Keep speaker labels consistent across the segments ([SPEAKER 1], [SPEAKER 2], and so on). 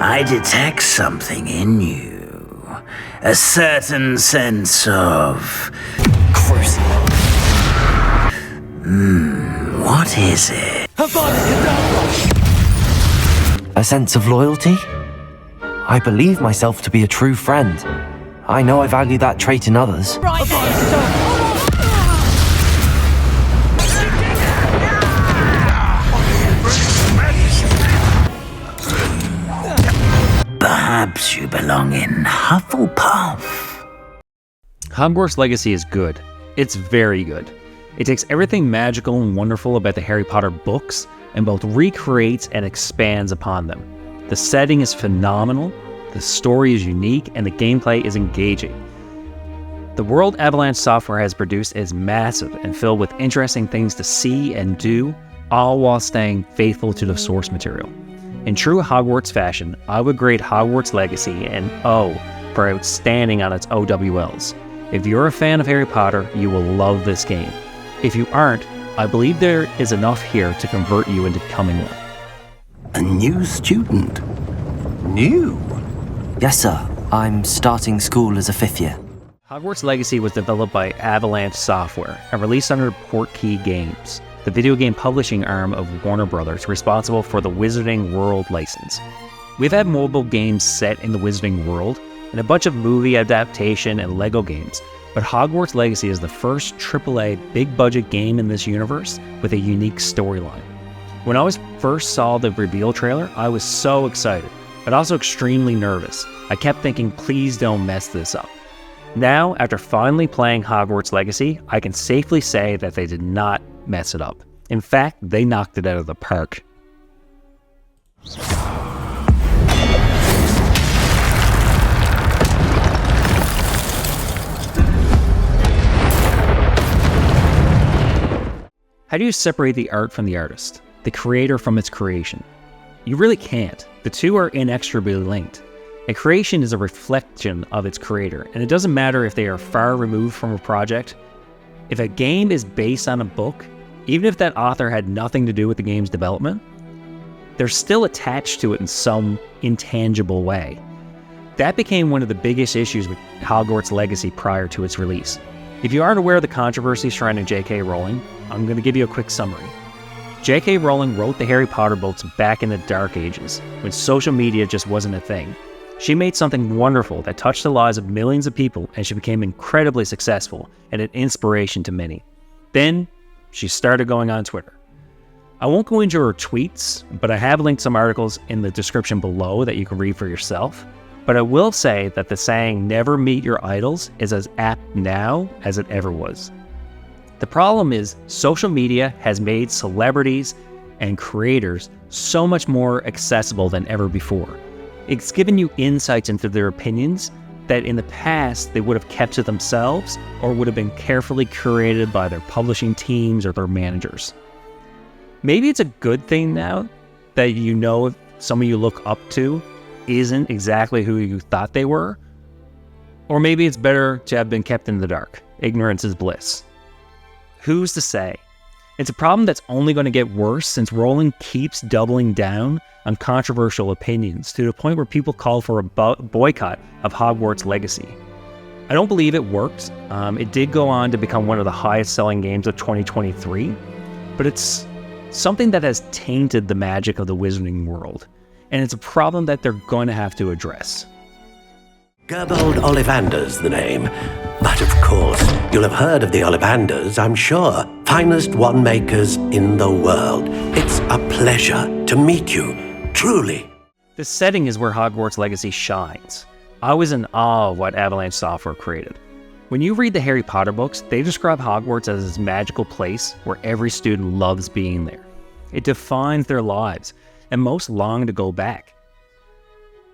[SPEAKER 1] I detect something in you. A certain sense of...
[SPEAKER 2] Cruising.
[SPEAKER 1] What is it?
[SPEAKER 2] A sense of loyalty? I believe myself to be a true friend. I know I value that trait in others.
[SPEAKER 1] Perhaps you belong in Hufflepuff.
[SPEAKER 3] Hogwarts Legacy is good. It's very good. It takes everything magical and wonderful about the Harry Potter books and both recreates and expands upon them. The setting is phenomenal, the story is unique, and the gameplay is engaging. The world Avalanche Software has produced is massive and filled with interesting things to see and do, all while staying faithful to the source material. In true Hogwarts fashion, I would grade Hogwarts Legacy an O for outstanding on its O.W.Ls. If you're a fan of Harry Potter, you will love this game. If you aren't, I believe there is enough here to convert you into becoming one.
[SPEAKER 1] A new student?
[SPEAKER 4] New?
[SPEAKER 2] Yes, sir. I'm starting school as a 5th year.
[SPEAKER 3] Hogwarts Legacy was developed by Avalanche Software and released under Portkey Games, the video game publishing arm of Warner Brothers, responsible for the Wizarding World license. We've had mobile games set in the Wizarding World, and a bunch of movie adaptation and LEGO games, but Hogwarts Legacy is the first AAA big-budget game in this universe with a unique storyline. When I first saw the reveal trailer, I was so excited, but also extremely nervous. I kept thinking, please don't mess this up. Now, after finally playing Hogwarts Legacy, I can safely say that they did not mess it up. In fact, they knocked it out of the park. How do you separate the art from the artist, the creator from its creation? You really can't. The two are inextricably linked. A creation is a reflection of its creator, and it doesn't matter if they are far removed from a project. If a game is based on a book, even if that author had nothing to do with the game's development, they're still attached to it in some intangible way. That became one of the biggest issues with Hogwarts Legacy prior to its release. If you aren't aware of the controversy surrounding J.K. Rowling, I'm going to give you a quick summary. J.K. Rowling wrote the Harry Potter books back in the Dark Ages, when social media just wasn't a thing. She made something wonderful that touched the lives of millions of people, and she became incredibly successful and an inspiration to many. Then, she started going on Twitter. I won't go into her tweets, but I have linked some articles in the description below that you can read for yourself. But I will say that the saying, never meet your idols, is as apt now as it ever was. The problem is, social media has made celebrities and creators so much more accessible than ever before. It's given you insights into their opinions that in the past they would have kept to themselves or would have been carefully curated by their publishing teams or their managers. Maybe it's a good thing now that you know if someone you look up to isn't exactly who you thought they were, or maybe it's better to have been kept in the dark. Ignorance is bliss. Who's to say? It's a problem that's only going to get worse since Rowling keeps doubling down on controversial opinions to the point where people call for a boycott of Hogwarts Legacy. I don't believe it worked. It did go on to become one of the highest selling games of 2023, but it's something that has tainted the magic of the Wizarding World, and it's a problem that they're going to have to address.
[SPEAKER 5] Gerbold Ollivander's the name. But of course, you'll have heard of the Ollivanders, I'm sure. Finest wand makers in the world. It's a pleasure to meet you, truly.
[SPEAKER 3] The setting is where Hogwarts Legacy shines. I was in awe of what Avalanche Software created. When you read the Harry Potter books, they describe Hogwarts as this magical place where every student loves being there. It defines their lives, and most long to go back.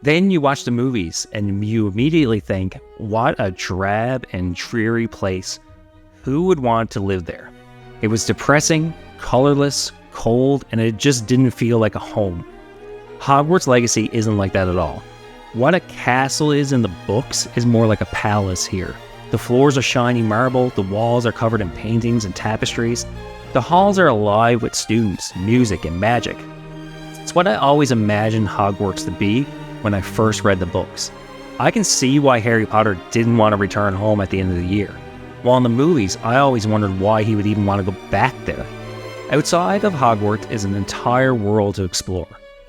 [SPEAKER 3] Then you watch the movies, and you immediately think, what a drab and dreary place. Who would want to live there? It was depressing, colorless, cold, and it just didn't feel like a home. Hogwarts Legacy isn't like that at all. What a castle is in the books is more like a palace here. The floors are shiny marble, the walls are covered in paintings and tapestries. The halls are alive with students, music, and magic. It's what I always imagined Hogwarts to be when I first read the books. I can see why Harry Potter didn't want to return home at the end of the year. While in the movies, I always wondered why he would even want to go back there. Outside of Hogwarts is an entire world to explore.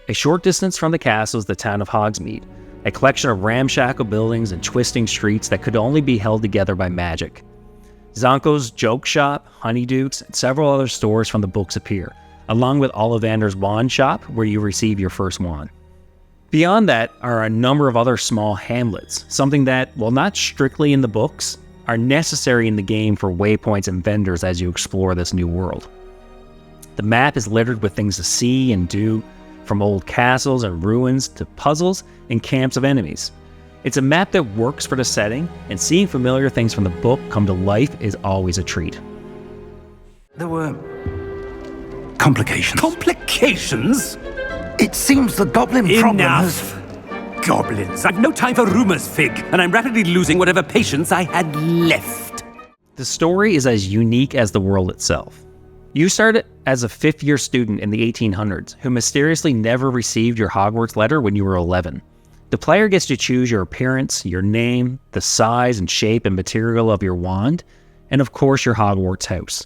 [SPEAKER 3] A short distance from the castle is the town of Hogsmeade, a collection of ramshackle buildings and twisting streets that could only be held together by magic. Zonko's Joke Shop, Honeydukes, and several other stores from the books appear, along with Ollivander's Wand Shop, where you receive your first wand. Beyond that are a number of other small hamlets, something that, while not strictly in the books, are necessary in the game for waypoints and vendors as you explore this new world. The map is littered with things to see and do, from old castles and ruins to puzzles and camps of enemies. It's a map that works for the setting, and seeing familiar things from the book come to life is always a treat.
[SPEAKER 1] There were complications.
[SPEAKER 4] Complications?
[SPEAKER 1] It seems the goblin problem has...
[SPEAKER 4] Enough! Goblins. I've no time for rumors, Fig, and I'm rapidly losing whatever patience I had left.
[SPEAKER 3] The story is as unique as the world itself. You started as a fifth-year student in the 1800s who mysteriously never received your Hogwarts letter when you were 11. The player gets to choose your appearance, your name, the size and shape and material of your wand, and of course your Hogwarts house.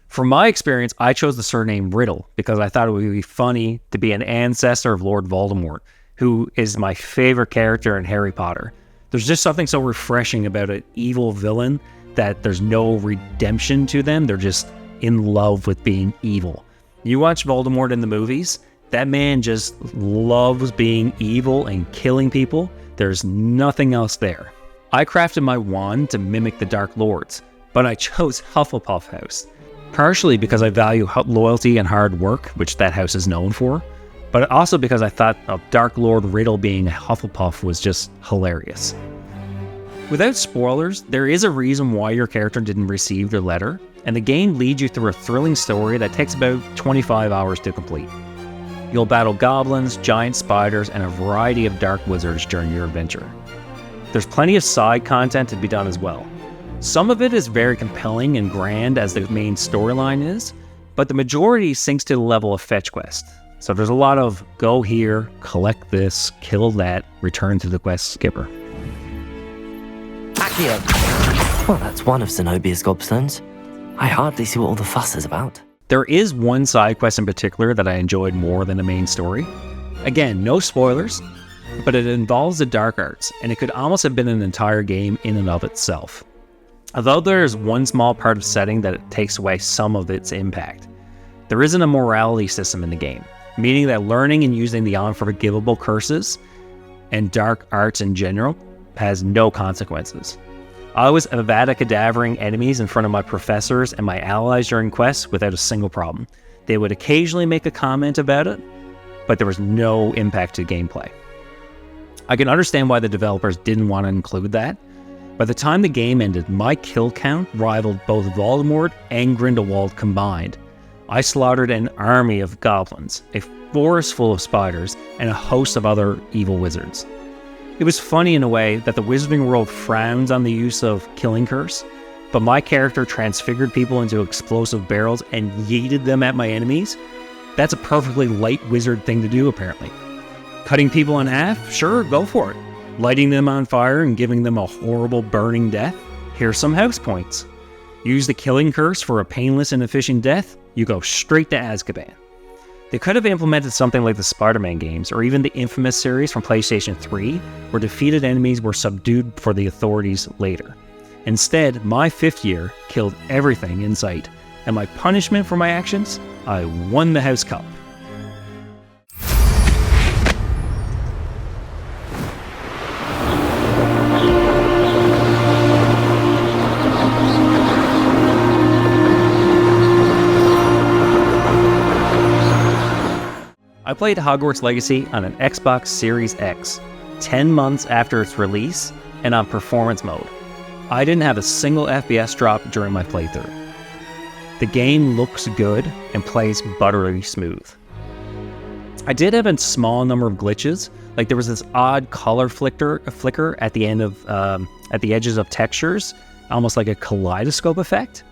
[SPEAKER 3] From my experience, I chose the surname Riddle because I thought it would be funny to be an ancestor of Lord Voldemort, who is my favorite character in Harry Potter. There's just something so refreshing about an evil villain that there's no redemption to them. They're just in love with being evil. You watch Voldemort in the movies, that man just loves being evil and killing people. There's nothing else there. I crafted my wand to mimic the Dark Lords, but I chose Hufflepuff House. Partially because I value loyalty and hard work, which that house is known for, but also because I thought a Dark Lord Riddle being a Hufflepuff was just hilarious. Without spoilers, there is a reason why your character didn't receive your letter, and the game leads you through a thrilling story that takes about 25 hours to complete. You'll battle goblins, giant spiders, and a variety of dark wizards during your adventure. There's plenty of side content to be done as well. Some of it is very compelling and grand as the main storyline is, but the majority sinks to the level of fetch quest. So there's a lot of go here, collect this, kill that, return to the quest skipper.
[SPEAKER 2] Accio! Well, that's one of Zenobia's gobstones. I hardly see what all the fuss is about.
[SPEAKER 3] There is one side quest in particular that I enjoyed more than the main story. Again, no spoilers, but it involves the dark arts, and it could almost have been an entire game in and of itself. Although there is one small part of setting that it takes away some of its impact, there isn't a morality system in the game, meaning that learning and using the unforgivable curses and dark arts in general has no consequences. I was Avada Kedavering enemies in front of my professors and my allies during quests without a single problem. They would occasionally make a comment about it, but there was no impact to gameplay. I can understand why the developers didn't want to include that. By the time the game ended, my kill count rivaled both Voldemort and Grindelwald combined. I slaughtered an army of goblins, a forest full of spiders, and a host of other evil wizards. It was funny in a way that the wizarding world frowns on the use of killing curse, but my character transfigured people into explosive barrels and yeeted them at my enemies. That's a perfectly light wizard thing to do, apparently. Cutting people in half? Sure, go for it. Lighting them on fire and giving them a horrible burning death? Here's some house points. Use the killing curse for a painless and efficient death? You go straight to Azkaban. They could have implemented something like the Spider-Man games, or even the infamous series from PlayStation 3, where defeated enemies were subdued for the authorities later. Instead, my fifth year killed everything in sight, and my punishment for my actions? I won the House Cup. I played Hogwarts Legacy on an Xbox Series X, 10 months after its release, and on performance mode. I didn't have a single FPS drop during my playthrough. The game looks good and plays buttery smooth. I did have a small number of glitches, like there was this odd color flicker at the end of at the edges of textures, almost like a kaleidoscope effect.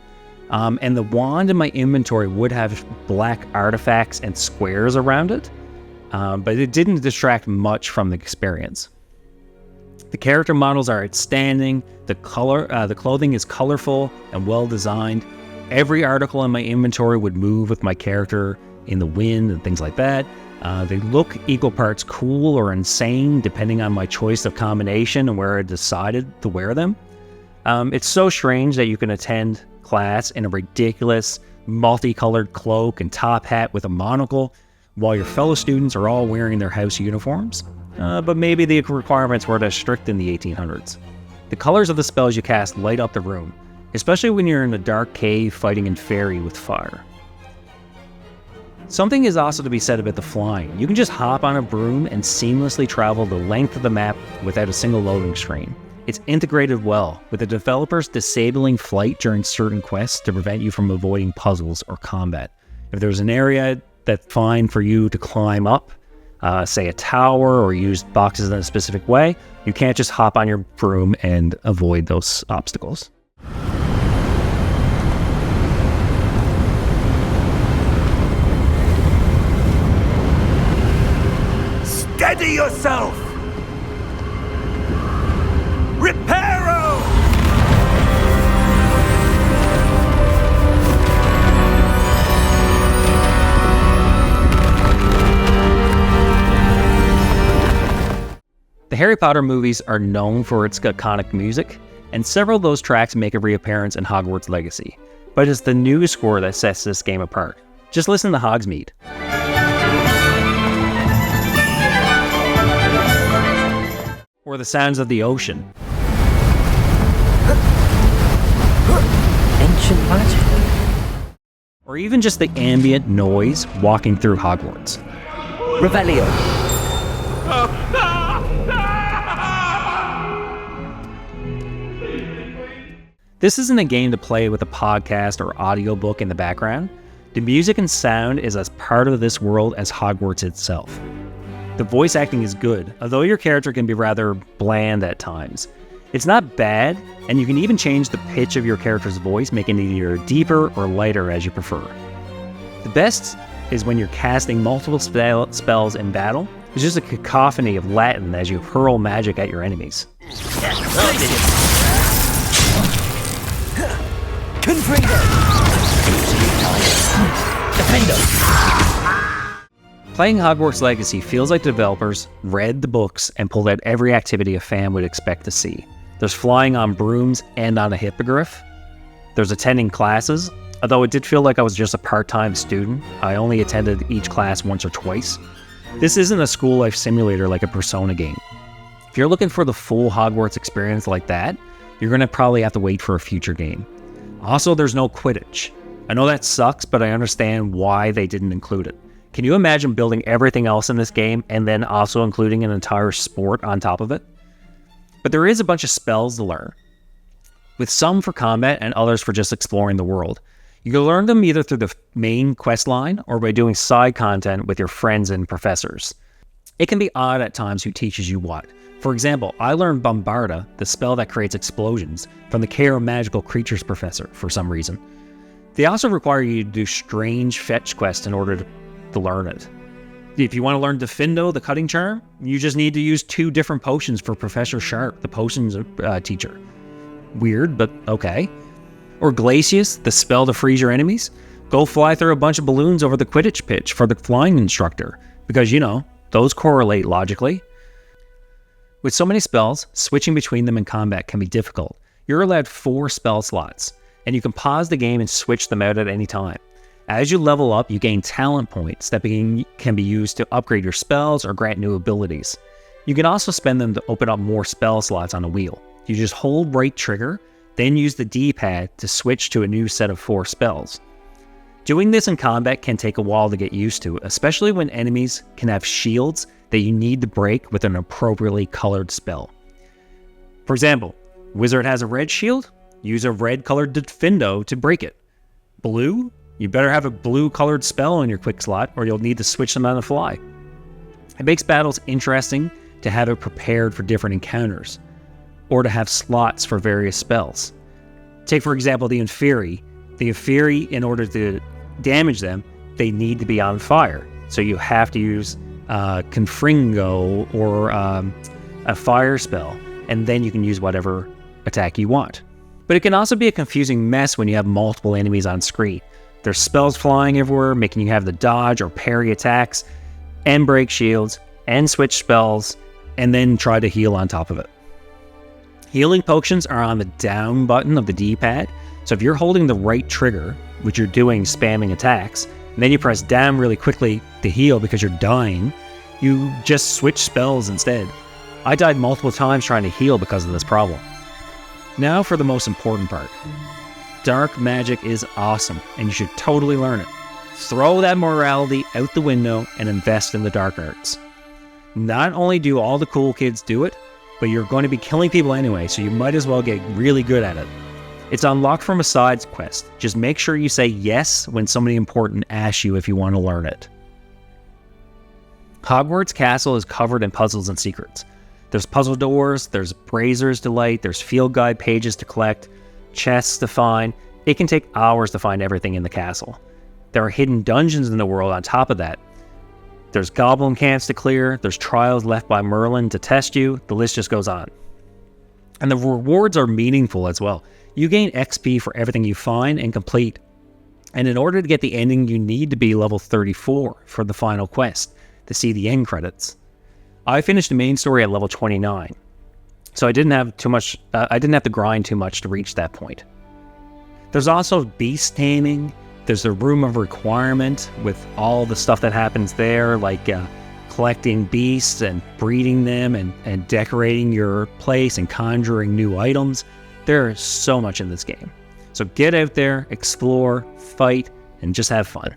[SPEAKER 3] And the wand in my inventory would have black artifacts and squares around it. but it didn't distract much from the experience. The character models are outstanding, the clothing is colorful and well designed. Every article in my inventory would move with my character in the wind and things like that. They look equal parts cool or insane depending on my choice of combination and where I decided to wear them. It's so strange that you can attend class in a ridiculous multicolored cloak and top hat with a monocle while your fellow students are all wearing their house uniforms. But maybe the requirements weren't as strict in the 1800s. The colors of the spells you cast light up the room, especially when you're in a dark cave fighting in fairy with fire. Something is also to be said about the flying. You can just hop on a broom and seamlessly travel the length of the map without a single loading screen. It's integrated well, with the developers disabling flight during certain quests to prevent you from avoiding puzzles or combat. If there's an area that's fine for you to climb up, say a tower, or use boxes in a specific way, you can't just hop on your broom and avoid those obstacles.
[SPEAKER 4] Steady yourself! Reparo!
[SPEAKER 3] The Harry Potter movies are known for its iconic music, and several of those tracks make a reappearance in Hogwarts Legacy. But it's the new score that sets this game apart. Just listen to Hogsmeade. Or the sounds of the ocean.
[SPEAKER 2] Ancient magic.
[SPEAKER 3] Or even just the ambient noise walking through Hogwarts.
[SPEAKER 2] Revelio.
[SPEAKER 3] This isn't a game to play with a podcast or audiobook in the background. The music and sound is as part of this world as Hogwarts itself. The voice acting is good, although your character can be rather bland at times. It's not bad, and you can even change the pitch of your character's voice, making it either deeper or lighter as you prefer. The best is when you're casting multiple spells in battle. It's just a cacophony of Latin as you hurl magic at your enemies. Playing Hogwarts Legacy feels like the developers read the books and pulled out every activity a fan would expect to see. There's flying on brooms and on a hippogriff. There's attending classes, although it did feel like I was just a part-time student. I only attended each class once or twice. This isn't a school life simulator like a Persona game. If you're looking for the full Hogwarts experience like that, you're going to probably have to wait for a future game. Also, there's no Quidditch. I know that sucks, but I understand why they didn't include it. Can you imagine building everything else in this game and then also including an entire sport on top of it? But there is a bunch of spells to learn, with some for combat and others for just exploring the world. You can learn them either through the main quest line or by doing side content with your friends and professors. It can be odd at times who teaches you what. For example, I learned Bombarda, the spell that creates explosions, from the Care of Magical Creatures professor for some reason. They also require you to do strange fetch quests in order to learn it. If you want to learn Defendo, the cutting charm, you just need to use 2 different potions for Professor Sharp, the potions teacher. Weird, but okay. Or Glacius, the spell to freeze your enemies. Go fly through a bunch of balloons over the Quidditch pitch for the flying instructor, because, you know, those correlate logically. With so many spells, switching between them in combat can be difficult. You're allowed 4 spell slots, and you can pause the game and switch them out at any time. As you level up, you gain talent points that can be used to upgrade your spells or grant new abilities. You can also spend them to open up more spell slots on a wheel. You just hold right trigger, then use the D-pad to switch to a new set of 4 spells. Doing this in combat can take a while to get used to, especially when enemies can have shields that you need to break with an appropriately colored spell. For example, Wizard has a red shield, use a red colored Defendo to break it. Blue? You better have a blue colored spell in your quick slot or you'll need to switch them on the fly. It makes battles interesting to have it prepared for different encounters, or to have slots for various spells. Take for example the Inferi. The Inferi, in order to damage them, they need to be on fire, so you have to use Confringo or a fire spell, and then you can use whatever attack you want. But it can also be a confusing mess when you have multiple enemies on screen. There's spells flying everywhere, making you have to dodge or parry attacks, and break shields, and switch spells, and then try to heal on top of it. Healing potions are on the down button of the D-pad, so if you're holding the right trigger, which you're doing spamming attacks, and then you press down really quickly to heal because you're dying, you just switch spells instead. I died multiple times trying to heal because of this problem. Now for the most important part. Dark magic is awesome, and you should totally learn it. Throw that morality out the window and invest in the dark arts. Not only do all the cool kids do it, but you're going to be killing people anyway, so you might as well get really good at it. It's unlocked from a side quest. Just make sure you say yes when somebody important asks you if you want to learn it. Hogwarts Castle is covered in puzzles and secrets. There's puzzle doors, there's Brazier's Delight, there's field guide pages to collect, chests to find. It can take hours to find everything in the castle. There are hidden dungeons in the world on top of that. There's goblin camps to clear, there's trials left by Merlin to test you, the list just goes on. And the rewards are meaningful as well. You gain XP for everything you find and complete. And in order to get the ending, you need to be level 34 for the final quest to see the end credits. I finished the main story at level 29, so I didn't have to grind too much to reach that point. There's also beast taming. There's the Room of Requirement with all the stuff that happens there, like collecting beasts and breeding them and decorating your place and conjuring new items. There's so much in this game. So get out there, explore, fight, and just have fun.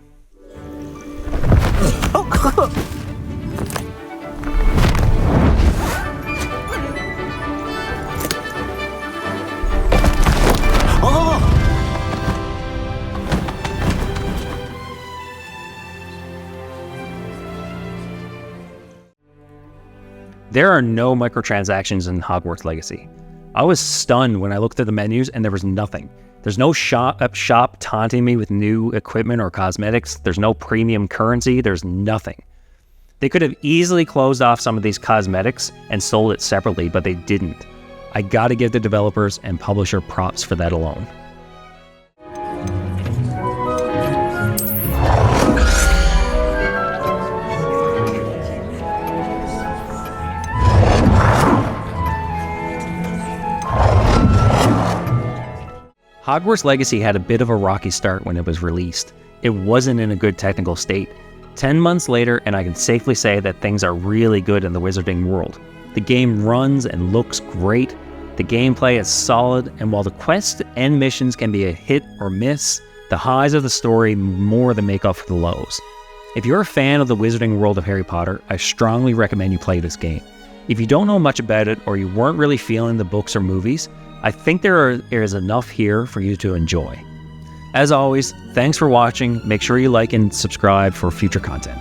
[SPEAKER 3] There are no microtransactions in Hogwarts Legacy. I was stunned when I looked at the menus and there was nothing. There's no shop taunting me with new equipment or cosmetics. There's no premium currency. There's nothing. They could have easily closed off some of these cosmetics and sold it separately, but they didn't. I gotta give the developers and publisher props for that alone. Hogwarts Legacy had a bit of a rocky start when it was released. It wasn't in a good technical state. 10 months later, and I can safely say that things are really good in the wizarding world. The game runs and looks great, the gameplay is solid, and while the quests and missions can be a hit or miss, the highs of the story more than make up for the lows. If you're a fan of the wizarding world of Harry Potter, I strongly recommend you play this game. If you don't know much about it, or you weren't really feeling the books or movies, I think there is enough here for you to enjoy. As always, thanks for watching. Make sure you like and subscribe for future content.